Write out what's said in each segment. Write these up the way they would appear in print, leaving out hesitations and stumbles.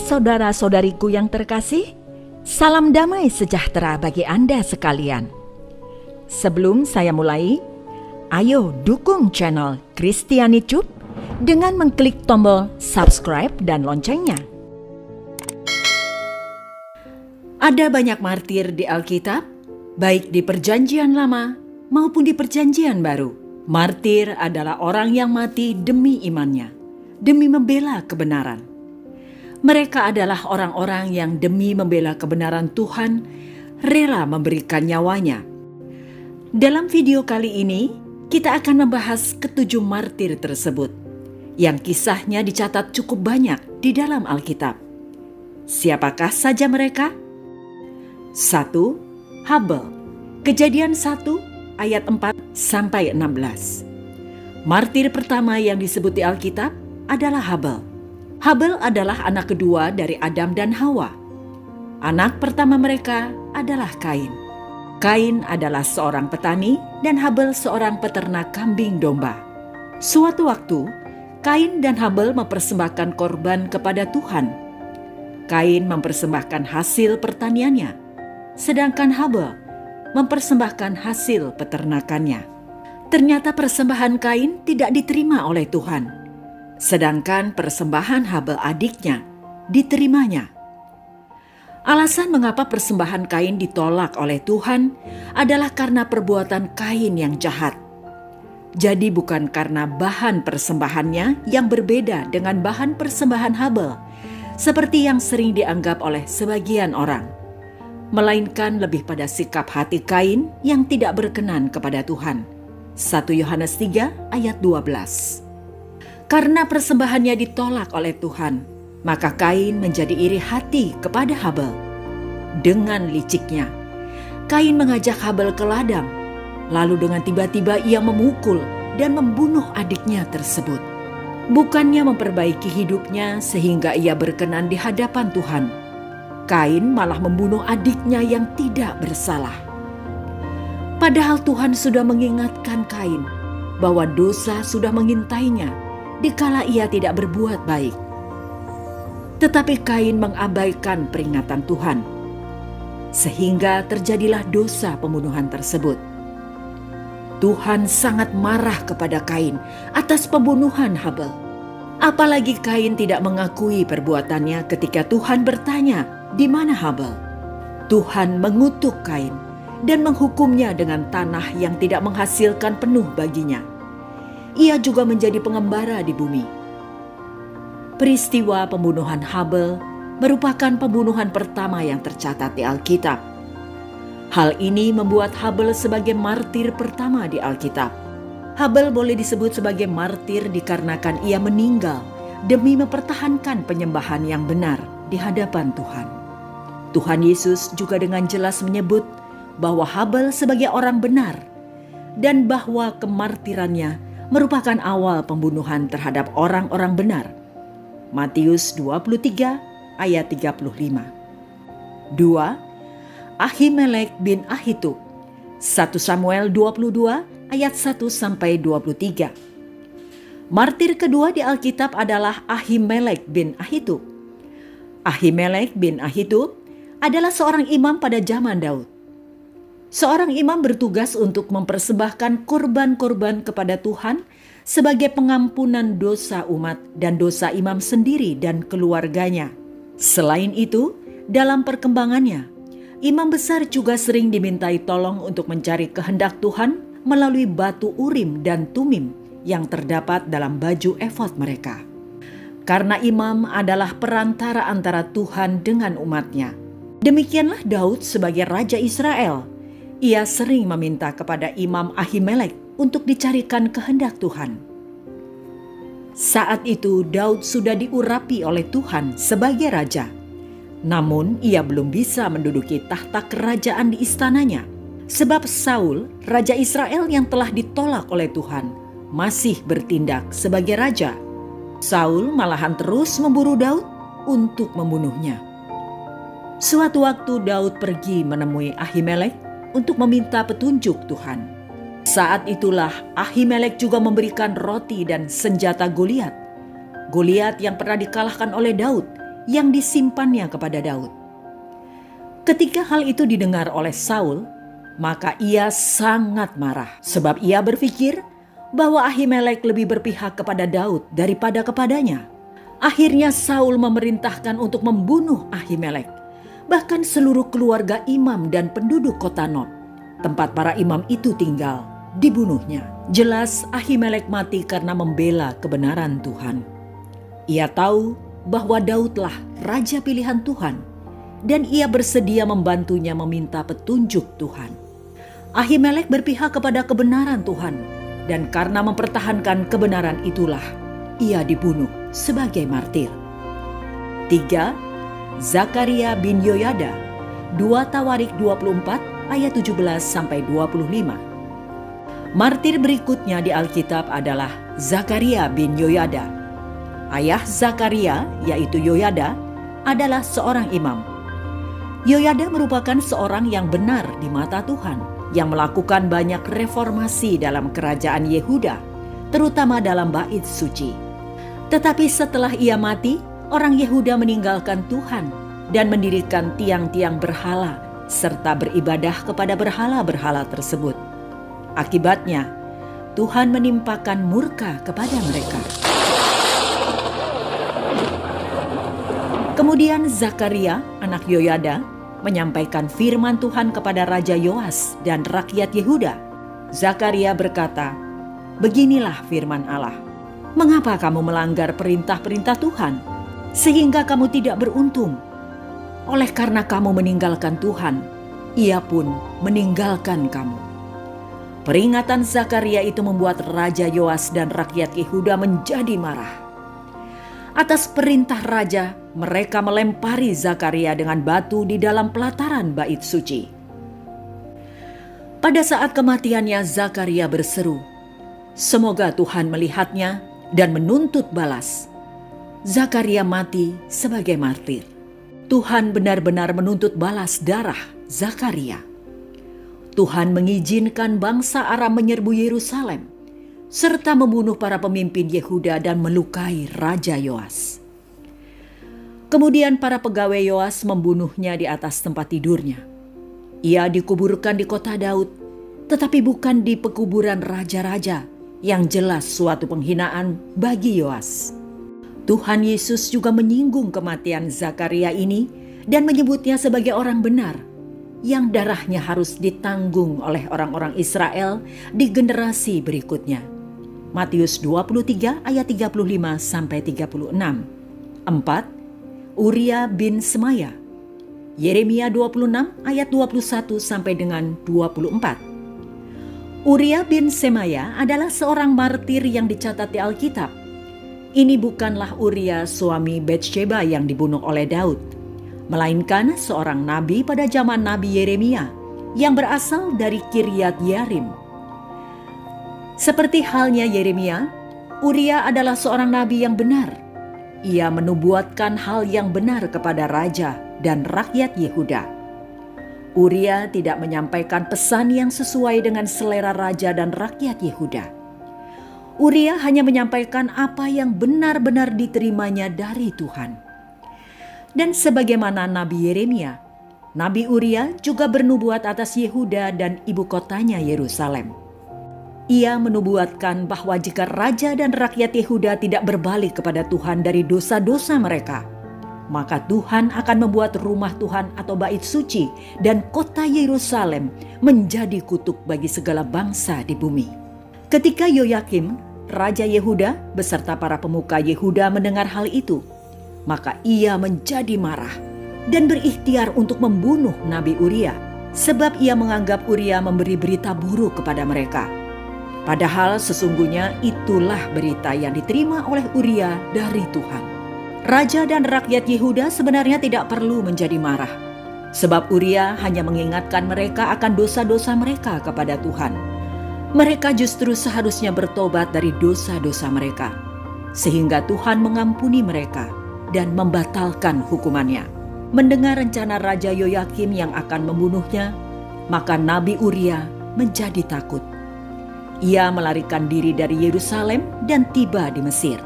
Saudara-saudariku yang terkasih, salam damai sejahtera bagi Anda sekalian. Sebelum saya mulai, ayo dukung channel Kristiani Cup dengan mengklik tombol subscribe dan loncengnya. Ada banyak martir di Alkitab, baik di Perjanjian Lama maupun di Perjanjian Baru. Martir adalah orang yang mati demi imannya, demi membela kebenaran. Mereka adalah orang-orang yang demi membela kebenaran Tuhan, rela memberikan nyawanya. Dalam video kali ini, kita akan membahas ketujuh martir tersebut, yang kisahnya dicatat cukup banyak di dalam Alkitab. Siapakah saja mereka? 1. Habel. Kejadian 1 ayat 4-16. Martir pertama yang disebut di Alkitab adalah Habel. Habel adalah anak kedua dari Adam dan Hawa. Anak pertama mereka adalah Kain. Kain adalah seorang petani dan Habel seorang peternak kambing domba. Suatu waktu, Kain dan Habel mempersembahkan korban kepada Tuhan. Kain mempersembahkan hasil pertaniannya, sedangkan Habel mempersembahkan hasil peternakannya. Ternyata persembahan Kain tidak diterima oleh Tuhan, sedangkan persembahan Habel adiknya diterimanya. Alasan mengapa persembahan Kain ditolak oleh Tuhan adalah karena perbuatan Kain yang jahat. Jadi bukan karena bahan persembahannya yang berbeda dengan bahan persembahan Habel, seperti yang sering dianggap oleh sebagian orang, melainkan lebih pada sikap hati Kain yang tidak berkenan kepada Tuhan. 1 Yohanes 3 ayat 12. Karena persembahannya ditolak oleh Tuhan, maka Kain menjadi iri hati kepada Habel. Dengan liciknya, Kain mengajak Habel ke ladang, lalu dengan tiba-tiba ia memukul dan membunuh adiknya tersebut. Bukannya memperbaiki hidupnya sehingga ia berkenan di hadapan Tuhan, Kain malah membunuh adiknya yang tidak bersalah. Padahal Tuhan sudah mengingatkan Kain bahwa dosa sudah mengintainya dikala ia tidak berbuat baik. Tetapi Kain mengabaikan peringatan Tuhan, sehingga terjadilah dosa pembunuhan tersebut. Tuhan sangat marah kepada Kain atas pembunuhan Habel. Apalagi Kain tidak mengakui perbuatannya ketika Tuhan bertanya, "Di mana Habel?" Tuhan mengutuk Kain dan menghukumnya dengan tanah yang tidak menghasilkan penuh baginya. Ia juga menjadi pengembara di bumi. Peristiwa pembunuhan Habel merupakan pembunuhan pertama yang tercatat di Alkitab. Hal ini membuat Habel sebagai martir pertama di Alkitab. Habel boleh disebut sebagai martir dikarenakan ia meninggal demi mempertahankan penyembahan yang benar di hadapan Tuhan. Tuhan Yesus juga dengan jelas menyebut bahwa Habel sebagai orang benar dan bahwa kemartirannya merupakan awal pembunuhan terhadap orang-orang benar. Matius 23 ayat 35. 2. Ahimelek bin Ahitub. 1 Samuel 22 ayat 1-23. Martir kedua di Alkitab adalah Ahimelek bin Ahitub. Ahimelek bin Ahitub adalah seorang imam pada zaman Daud. Seorang imam bertugas untuk mempersembahkan korban-korban kepada Tuhan sebagai pengampunan dosa umat dan dosa imam sendiri dan keluarganya. Selain itu, dalam perkembangannya, imam besar juga sering dimintai tolong untuk mencari kehendak Tuhan melalui batu Urim dan Tumim yang terdapat dalam baju efod mereka. Karena imam adalah perantara antara Tuhan dengan umatnya. Demikianlah Daud sebagai Raja Israel. Ia sering meminta kepada Imam Ahimelek untuk dicarikan kehendak Tuhan. Saat itu Daud sudah diurapi oleh Tuhan sebagai raja. Namun ia belum bisa menduduki tahta kerajaan di istananya. Sebab Saul, Raja Israel yang telah ditolak oleh Tuhan, masih bertindak sebagai raja. Saul malahan terus memburu Daud untuk membunuhnya. Suatu waktu Daud pergi menemui Ahimelek untuk meminta petunjuk Tuhan. Saat itulah Ahimelek juga memberikan roti dan senjata Goliat. Goliat yang pernah dikalahkan oleh Daud, yang disimpannya kepada Daud. Ketika hal itu didengar oleh Saul, maka ia sangat marah sebab ia berpikir bahwa Ahimelek lebih berpihak kepada Daud daripada kepadanya. Akhirnya Saul memerintahkan untuk membunuh Ahimelek. Bahkan seluruh keluarga imam dan penduduk kota Nob, tempat para imam itu tinggal, dibunuhnya. Jelas Ahimelek mati karena membela kebenaran Tuhan. Ia tahu bahwa Daudlah raja pilihan Tuhan, dan ia bersedia membantunya meminta petunjuk Tuhan. Ahimelek berpihak kepada kebenaran Tuhan, dan karena mempertahankan kebenaran itulah ia dibunuh sebagai martir. 3. Zakaria bin Yoyada, 2 Tawarik 24 ayat 17-25. Martir berikutnya di Alkitab adalah Zakaria bin Yoyada. Ayah Zakaria, yaitu Yoyada, adalah seorang imam. Yoyada merupakan seorang yang benar di mata Tuhan, yang melakukan banyak reformasi dalam kerajaan Yehuda, terutama dalam bait suci. Tetapi setelah ia mati, orang Yehuda meninggalkan Tuhan dan mendirikan tiang-tiang berhala serta beribadah kepada berhala-berhala tersebut. Akibatnya, Tuhan menimpakan murka kepada mereka. Kemudian Zakaria, anak Yoyada, menyampaikan firman Tuhan kepada Raja Yoas dan rakyat Yehuda. Zakaria berkata, "Beginilah firman Allah, mengapa kamu melanggar perintah-perintah Tuhan, sehingga kamu tidak beruntung? Oleh karena kamu meninggalkan Tuhan, Ia pun meninggalkan kamu." Peringatan Zakaria itu membuat Raja Yoas dan rakyat Yehuda menjadi marah. Atas perintah raja, mereka melempari Zakaria dengan batu di dalam pelataran bait suci. Pada saat kematiannya, Zakaria berseru, "Semoga Tuhan melihatnya dan menuntut balas." Zakaria mati sebagai martir. Tuhan benar-benar menuntut balas darah Zakaria. Tuhan mengizinkan bangsa Aram menyerbu Yerusalem, serta membunuh para pemimpin Yehuda dan melukai Raja Yoas. Kemudian para pegawai Yoas membunuhnya di atas tempat tidurnya. Ia dikuburkan di kota Daud, tetapi bukan di pekuburan raja-raja, yang jelas suatu penghinaan bagi Yoas. Tuhan Yesus juga menyinggung kematian Zakaria ini dan menyebutnya sebagai orang benar yang darahnya harus ditanggung oleh orang-orang Israel di generasi berikutnya. Matius 23 ayat 35-36. 4. Uria bin Semaya. Yeremia 26 ayat 21 sampai dengan 24. Uria bin Semaya adalah seorang martir yang dicatat di Alkitab. Ini bukanlah Uria suami Batsheba yang dibunuh oleh Daud, melainkan seorang nabi pada zaman Nabi Yeremia yang berasal dari Kiryat Yearim. Seperti halnya Yeremia, Uria adalah seorang nabi yang benar. Ia menubuatkan hal yang benar kepada raja dan rakyat Yehuda. Uria tidak menyampaikan pesan yang sesuai dengan selera raja dan rakyat Yehuda. Uria hanya menyampaikan apa yang benar-benar diterimanya dari Tuhan. Dan sebagaimana Nabi Yeremia, Nabi Uria juga bernubuat atas Yehuda dan ibu kotanya Yerusalem. Ia menubuatkan bahwa jika raja dan rakyat Yehuda tidak berbalik kepada Tuhan dari dosa-dosa mereka, maka Tuhan akan membuat rumah Tuhan atau bait suci dan kota Yerusalem menjadi kutuk bagi segala bangsa di bumi. Ketika Yoyakim, Raja Yehuda beserta para pemuka Yehuda mendengar hal itu, maka ia menjadi marah dan berikhtiar untuk membunuh Nabi Uria, sebab ia menganggap Uria memberi berita buruk kepada mereka. Padahal sesungguhnya itulah berita yang diterima oleh Uria dari Tuhan. Raja dan rakyat Yehuda sebenarnya tidak perlu menjadi marah, sebab Uria hanya mengingatkan mereka akan dosa-dosa mereka kepada Tuhan. Mereka justru seharusnya bertobat dari dosa-dosa mereka, sehingga Tuhan mengampuni mereka dan membatalkan hukumannya. Mendengar rencana Raja Yoyakim yang akan membunuhnya, maka Nabi Uria menjadi takut. Ia melarikan diri dari Yerusalem dan tiba di Mesir.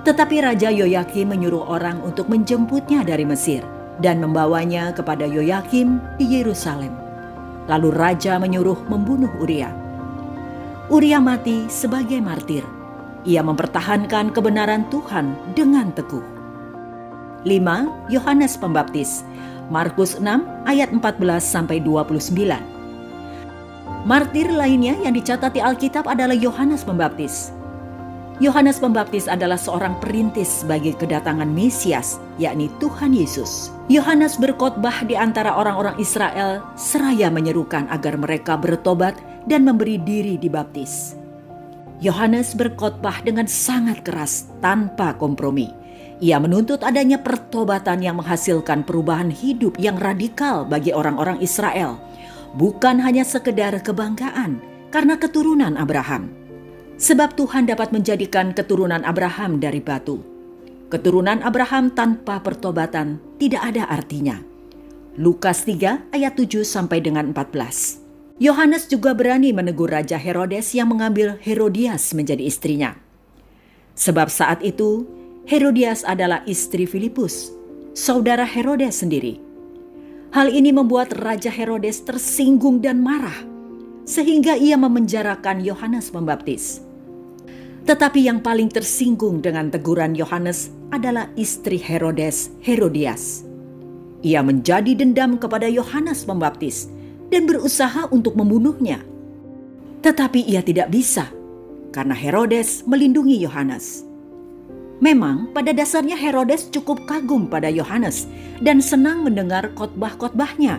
Tetapi Raja Yoyakim menyuruh orang untuk menjemputnya dari Mesir dan membawanya kepada Yoyakim di Yerusalem. Lalu Raja menyuruh membunuh Uria. Uria mati sebagai martir. Ia mempertahankan kebenaran Tuhan dengan teguh. 5. Yohanes Pembaptis. Markus 6 ayat 14-29. Martir lainnya yang dicatat di Alkitab adalah Yohanes Pembaptis. Yohanes Pembaptis adalah seorang perintis bagi kedatangan Mesias, yakni Tuhan Yesus. Yohanes berkhotbah di antara orang-orang Israel seraya menyerukan agar mereka bertobat dan memberi diri dibaptis. Yohanes berkhotbah dengan sangat keras tanpa kompromi. Ia menuntut adanya pertobatan yang menghasilkan perubahan hidup yang radikal bagi orang-orang Israel, bukan hanya sekedar kebanggaan karena keturunan Abraham. Sebab Tuhan dapat menjadikan keturunan Abraham dari batu. Keturunan Abraham tanpa pertobatan tidak ada artinya. Lukas 3 ayat 7 sampai dengan 14. Yohanes juga berani menegur Raja Herodes yang mengambil Herodias menjadi istrinya. Sebab saat itu Herodias adalah istri Filipus, saudara Herodes sendiri. Hal ini membuat Raja Herodes tersinggung dan marah, sehingga ia memenjarakan Yohanes Pembaptis. Tetapi yang paling tersinggung dengan teguran Yohanes adalah istri Herodes, Herodias. Ia menjadi dendam kepada Yohanes Pembaptis dan berusaha untuk membunuhnya. Tetapi ia tidak bisa, karena Herodes melindungi Yohanes. Memang pada dasarnya Herodes cukup kagum pada Yohanes dan senang mendengar khotbah-khotbahnya,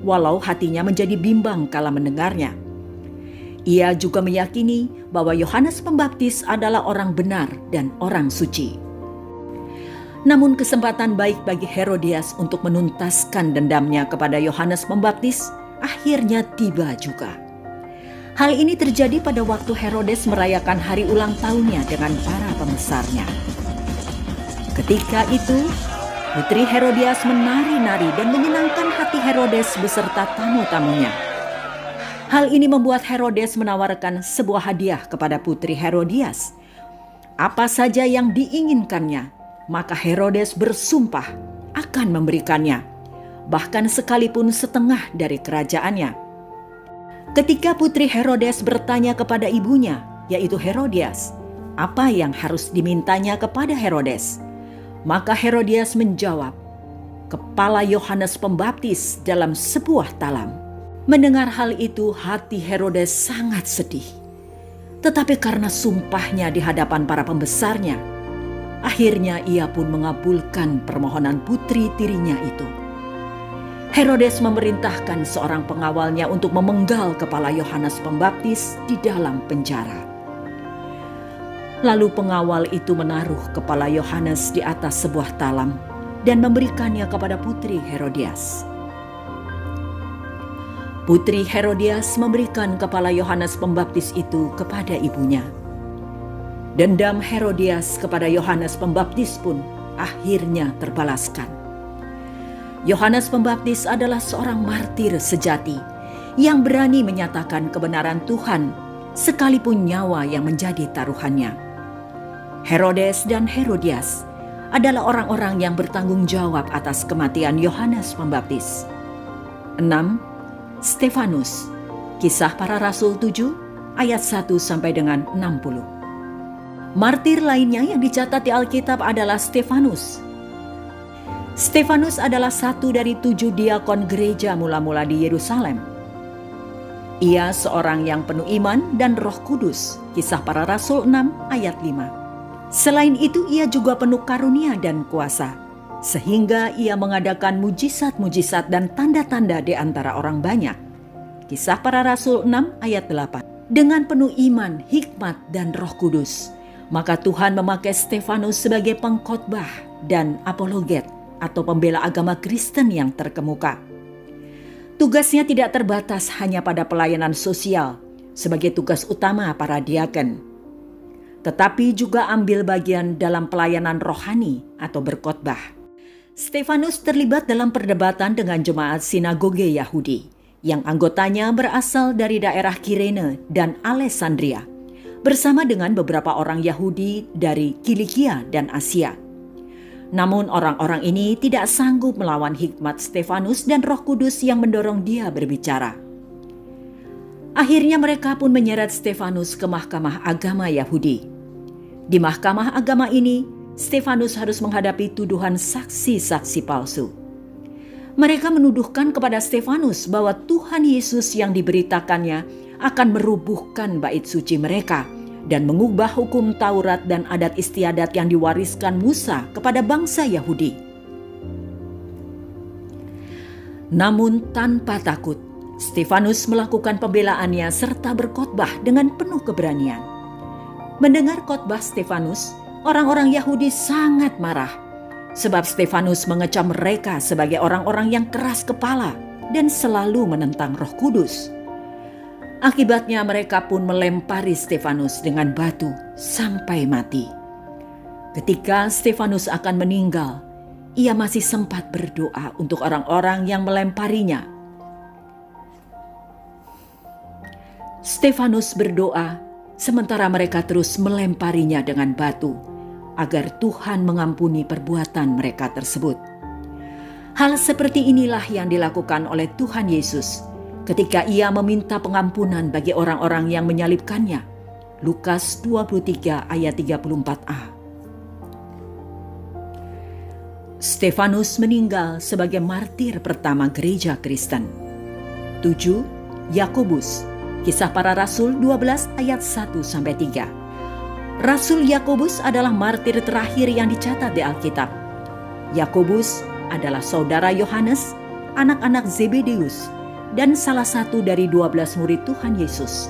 walau hatinya menjadi bimbang kala mendengarnya. Ia juga meyakini bahwa Yohanes Pembaptis adalah orang benar dan orang suci. Namun kesempatan baik bagi Herodias untuk menuntaskan dendamnya kepada Yohanes Pembaptis akhirnya tiba juga. Hal ini terjadi pada waktu Herodes merayakan hari ulang tahunnya dengan para pembesarnya. Ketika itu, putri Herodias menari-nari dan menyenangkan hati Herodes beserta tamu-tamunya. Hal ini membuat Herodes menawarkan sebuah hadiah kepada putri Herodias. Apa saja yang diinginkannya, maka Herodes bersumpah akan memberikannya, bahkan sekalipun setengah dari kerajaannya. Ketika putri Herodes bertanya kepada ibunya, yaitu Herodias, apa yang harus dimintanya kepada Herodes, maka Herodias menjawab, kepala Yohanes Pembaptis dalam sebuah talam. Mendengar hal itu, hati Herodes sangat sedih. Tetapi karena sumpahnya di hadapan para pembesarnya, akhirnya ia pun mengabulkan permohonan putri tirinya itu. Herodes memerintahkan seorang pengawalnya untuk memenggal kepala Yohanes Pembaptis di dalam penjara. Lalu pengawal itu menaruh kepala Yohanes di atas sebuah talam dan memberikannya kepada putri Herodias. Putri Herodias memberikan kepala Yohanes Pembaptis itu kepada ibunya. Dendam Herodias kepada Yohanes Pembaptis pun akhirnya terbalaskan. Yohanes Pembaptis adalah seorang martir sejati yang berani menyatakan kebenaran Tuhan sekalipun nyawa yang menjadi taruhannya. Herodes dan Herodias adalah orang-orang yang bertanggung jawab atas kematian Yohanes Pembaptis. 6. Stefanus. Kisah Para Rasul 7 ayat 1 sampai dengan 60. Martir lainnya yang dicatat di Alkitab adalah Stefanus. Stefanus adalah satu dari 7 diakon gereja mula-mula di Yerusalem. Ia seorang yang penuh iman dan Roh Kudus. Kisah Para Rasul 6 ayat 5. Selain itu ia juga penuh karunia dan kuasa, sehingga ia mengadakan mujizat-mujizat dan tanda-tanda di antara orang banyak. Kisah Para Rasul 6 ayat 8. Dengan penuh iman, hikmat, dan Roh Kudus, maka Tuhan memakai Stefanus sebagai pengkhotbah dan apologet atau pembela agama Kristen yang terkemuka. Tugasnya tidak terbatas hanya pada pelayanan sosial sebagai tugas utama para diaken, tetapi juga ambil bagian dalam pelayanan rohani atau berkhotbah. Stefanus terlibat dalam perdebatan dengan jemaat sinagoge Yahudi yang anggotanya berasal dari daerah Kirene dan Alexandria, bersama dengan beberapa orang Yahudi dari Kilikia dan Asia. Namun orang-orang ini tidak sanggup melawan hikmat Stefanus dan Roh Kudus yang mendorong dia berbicara. Akhirnya mereka pun menyeret Stefanus ke mahkamah agama Yahudi. Di mahkamah agama ini, Stefanus harus menghadapi tuduhan saksi-saksi palsu. Mereka menuduhkan kepada Stefanus bahwa Tuhan Yesus yang diberitakannya akan merubuhkan bait suci mereka dan mengubah hukum Taurat dan adat istiadat yang diwariskan Musa kepada bangsa Yahudi. Namun tanpa takut, Stefanus melakukan pembelaannya serta berkhotbah dengan penuh keberanian. Mendengar khotbah Stefanus, orang-orang Yahudi sangat marah, sebab Stefanus mengecam mereka sebagai orang-orang yang keras kepala dan selalu menentang Roh Kudus. Akibatnya mereka pun melempari Stefanus dengan batu sampai mati. Ketika Stefanus akan meninggal, ia masih sempat berdoa untuk orang-orang yang melemparinya. Stefanus berdoa sementara mereka terus melemparinya dengan batu agar Tuhan mengampuni perbuatan mereka tersebut. Hal seperti inilah yang dilakukan oleh Tuhan Yesus ketika ia meminta pengampunan bagi orang-orang yang menyalibkannya. Lukas 23 ayat 34a. Stefanus meninggal sebagai martir pertama gereja Kristen. 7. Yakobus. Kisah Para Rasul 12 ayat 1-3. Rasul Yakobus adalah martir terakhir yang dicatat di Alkitab. Yakobus adalah saudara Yohanes, anak-anak Zebedeus, dan salah satu dari 12 murid Tuhan Yesus.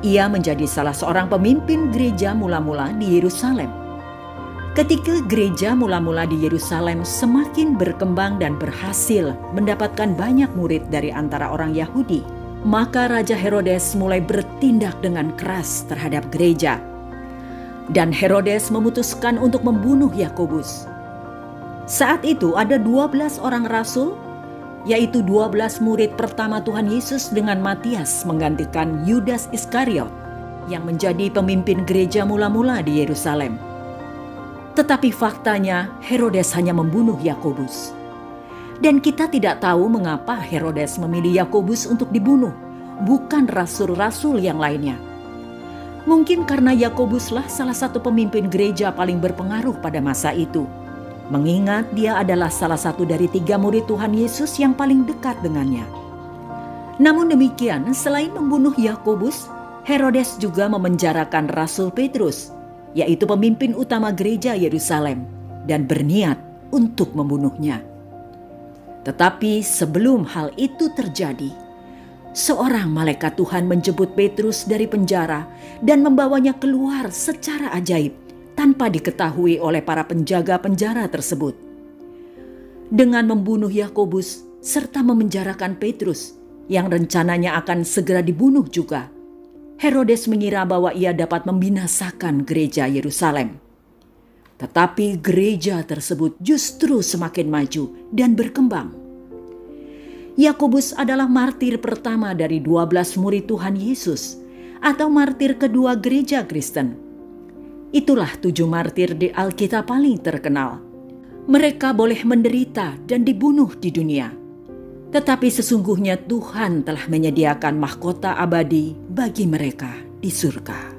Ia menjadi salah seorang pemimpin gereja mula-mula di Yerusalem. Ketika gereja mula-mula di Yerusalem semakin berkembang dan berhasil mendapatkan banyak murid dari antara orang Yahudi, maka Raja Herodes mulai bertindak dengan keras terhadap gereja. Dan Herodes memutuskan untuk membunuh Yakobus. Saat itu ada 12 orang rasul, yaitu 12 murid pertama Tuhan Yesus dengan Matias menggantikan Yudas Iskariot yang menjadi pemimpin gereja mula-mula di Yerusalem. Tetapi faktanya Herodes hanya membunuh Yakobus. Dan kita tidak tahu mengapa Herodes memilih Yakobus untuk dibunuh, bukan rasul-rasul yang lainnya. Mungkin karena Yakobuslah salah satu pemimpin gereja paling berpengaruh pada masa itu. Mengingat dia adalah salah satu dari 3 murid Tuhan Yesus yang paling dekat dengannya. Namun demikian, selain membunuh Yakobus, Herodes juga memenjarakan Rasul Petrus, yaitu pemimpin utama gereja Yerusalem, dan berniat untuk membunuhnya. Tetapi sebelum hal itu terjadi, seorang malaikat Tuhan menjemput Petrus dari penjara dan membawanya keluar secara ajaib, tanpa diketahui oleh para penjaga penjara tersebut. Dengan membunuh Yakobus serta memenjarakan Petrus yang rencananya akan segera dibunuh juga, Herodes mengira bahwa ia dapat membinasakan gereja Yerusalem. Tetapi gereja tersebut justru semakin maju dan berkembang. Yakobus adalah martir pertama dari 12 murid Tuhan Yesus, atau martir kedua gereja Kristen. Itulah 7 martir di Alkitab paling terkenal. Mereka boleh menderita dan dibunuh di dunia, tetapi sesungguhnya Tuhan telah menyediakan mahkota abadi bagi mereka di surga.